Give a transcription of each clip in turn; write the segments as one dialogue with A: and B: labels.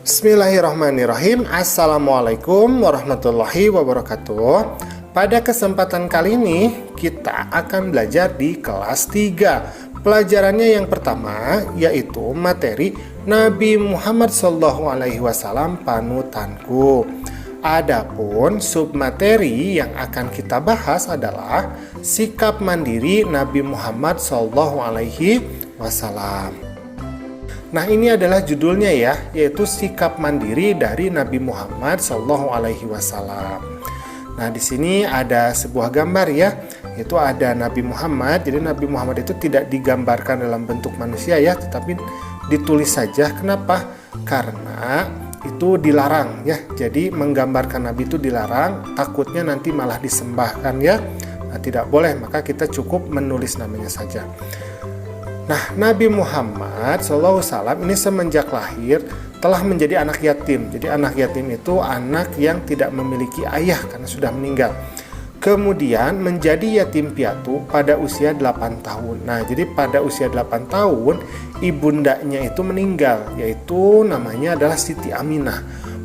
A: Bismillahirrahmanirrahim. Assalamualaikum warahmatullahi wabarakatuh. Pada kesempatan kali ini kita akan belajar di kelas 3. Pelajarannya yang pertama yaitu materi Nabi Muhammad SAW panutanku. Adapun submateri yang akan kita bahas adalah sikap mandiri Nabi Muhammad SAW. Nah, ini adalah judulnya ya, yaitu sikap mandiri dari Nabi Muhammad SAW. Nah, di sini ada sebuah gambar ya, yaitu ada Nabi Muhammad. Jadi Nabi Muhammad itu tidak digambarkan dalam bentuk manusia ya, tetapi ditulis saja. Kenapa? Karena itu dilarang ya. Jadi menggambarkan Nabi itu dilarang, takutnya nanti malah disembahkan ya. Nah, tidak boleh, maka kita cukup menulis namanya saja. Nah, Nabi Muhammad SAW ini semenjak lahir telah menjadi anak yatim. Jadi anak yatim itu anak yang tidak memiliki ayah karena sudah meninggal. Kemudian menjadi yatim piatu pada usia 8 tahun. Nah, jadi pada usia 8 tahun ibundanya itu meninggal, yaitu namanya adalah Siti Aminah.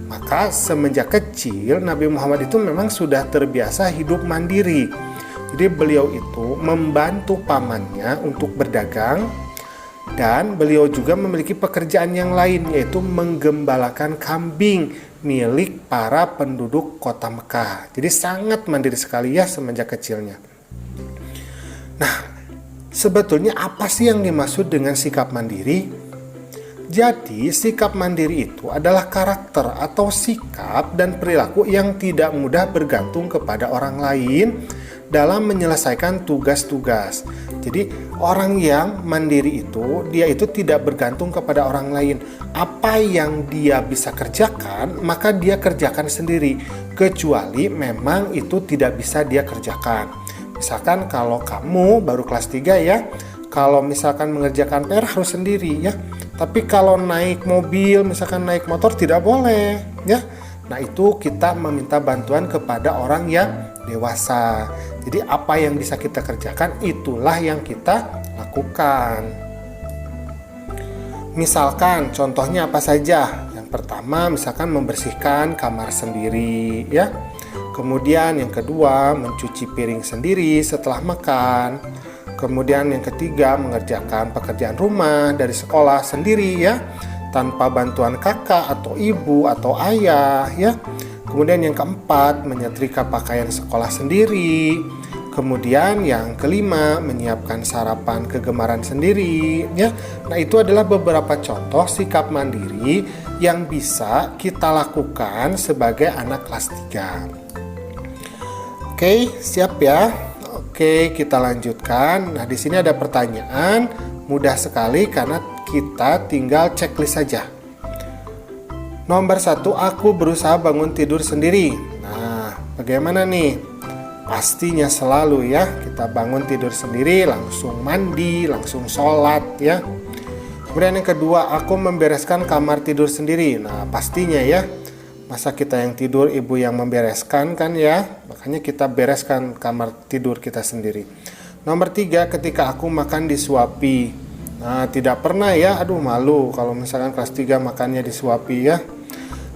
A: Maka semenjak kecil Nabi Muhammad itu memang sudah terbiasa hidup mandiri. Jadi beliau itu membantu pamannya untuk berdagang dan beliau juga memiliki pekerjaan yang lain yaitu menggembalakan kambing milik para penduduk kota Mekah. Jadi sangat mandiri sekali ya semenjak kecilnya. Nah, sebetulnya apa sih yang dimaksud dengan sikap mandiri? Jadi sikap mandiri itu adalah karakter atau sikap dan perilaku yang tidak mudah bergantung kepada orang lain dalam menyelesaikan tugas-tugas. Jadi orang yang mandiri itu, dia itu tidak bergantung kepada orang lain. Apa yang dia bisa kerjakan, maka dia kerjakan sendiri. Kecuali memang itu tidak bisa dia kerjakan. Misalkan kalau kamu baru kelas 3 ya, kalau misalkan mengerjakan PR harus sendiri ya. Tapi kalau naik mobil, misalkan naik motor tidak boleh ya. Nah, itu kita meminta bantuan kepada orang yang dewasa. Jadi apa yang bisa kita kerjakan itulah yang kita lakukan. Misalkan contohnya apa saja? Yang pertama misalkan membersihkan kamar sendiri ya. Kemudian yang kedua mencuci piring sendiri setelah makan. Kemudian yang ketiga mengerjakan pekerjaan rumah dari sekolah sendiri ya, tanpa bantuan kakak atau ibu atau ayah ya. Kemudian yang keempat menyetrika pakaian sekolah sendiri. Kemudian yang kelima menyiapkan sarapan kegemaran sendiri ya. Nah, itu adalah beberapa contoh sikap mandiri yang bisa kita lakukan sebagai anak kelas 3. Oke, siap ya? Oke, kita lanjutkan. Nah, di sini ada pertanyaan, mudah sekali karena kita tinggal checklist saja. Nomor 1, aku berusaha bangun tidur sendiri. Nah, bagaimana nih? Pastinya selalu ya, kita bangun tidur sendiri, langsung mandi, langsung sholat ya. Kemudian yang kedua, aku membereskan kamar tidur sendiri. Nah, pastinya ya, masa kita yang tidur, ibu yang membereskan kan ya. Makanya kita bereskan kamar tidur kita sendiri. Nomor 3, ketika aku makan disuapi. Nah, tidak pernah ya, aduh malu kalau misalkan kelas 3 makannya disuapi ya.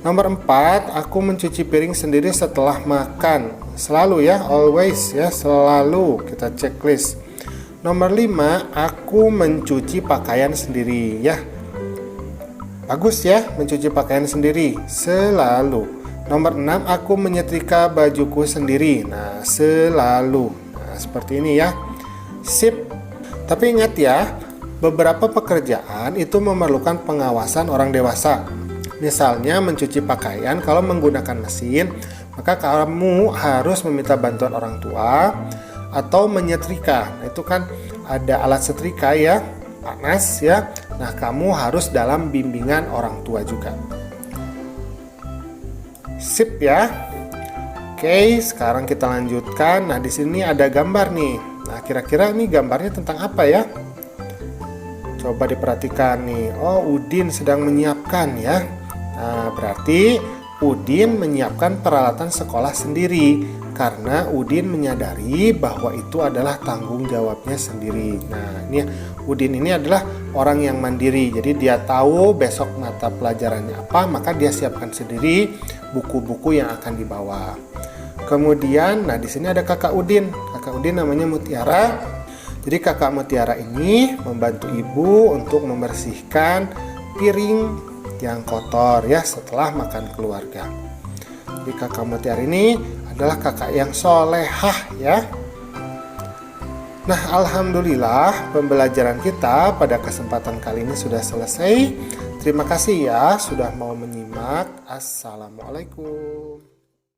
A: Nomor 4, aku mencuci piring sendiri setelah makan. Selalu ya, always ya, selalu kita checklist. Nomor 5, aku mencuci pakaian sendiri ya. Bagus ya, mencuci pakaian sendiri, selalu. Nomor 6, aku menyetrika bajuku sendiri. Nah, selalu. Nah, seperti ini ya. Sip. Tapi ingat ya, beberapa pekerjaan itu memerlukan pengawasan orang dewasa. Misalnya mencuci pakaian, kalau menggunakan mesin, maka kamu harus meminta bantuan orang tua. Atau menyetrika, nah, itu kan ada alat setrika ya, panas ya. Nah, kamu harus dalam bimbingan orang tua juga. Sip ya. Oke, sekarang kita lanjutkan. Nah, di sini ada gambar nih. Nah, kira-kira ini gambarnya tentang apa ya? Coba diperhatikan nih. Oh, Udin sedang menyiapkan ya. Nah, berarti Udin menyiapkan peralatan sekolah sendiri. karena Udin menyadari bahwa itu adalah tanggung jawabnya sendiri. Nah, ini Udin ini adalah orang yang mandiri. Jadi dia tahu besok mata pelajarannya apa, maka dia siapkan sendiri buku-buku yang akan dibawa. Kemudian, nah di sini ada kakak Udin. Kakak Udin namanya Mutiara. Jadi kakak Mutiara ini membantu ibu untuk membersihkan piring yang kotor ya setelah makan keluarga. Jadi kakak Mutiara ini adalah kakak yang solehah ya. Nah, alhamdulillah pembelajaran kita pada kesempatan kali ini sudah selesai. Terima kasih ya sudah mau menyimak. Assalamualaikum.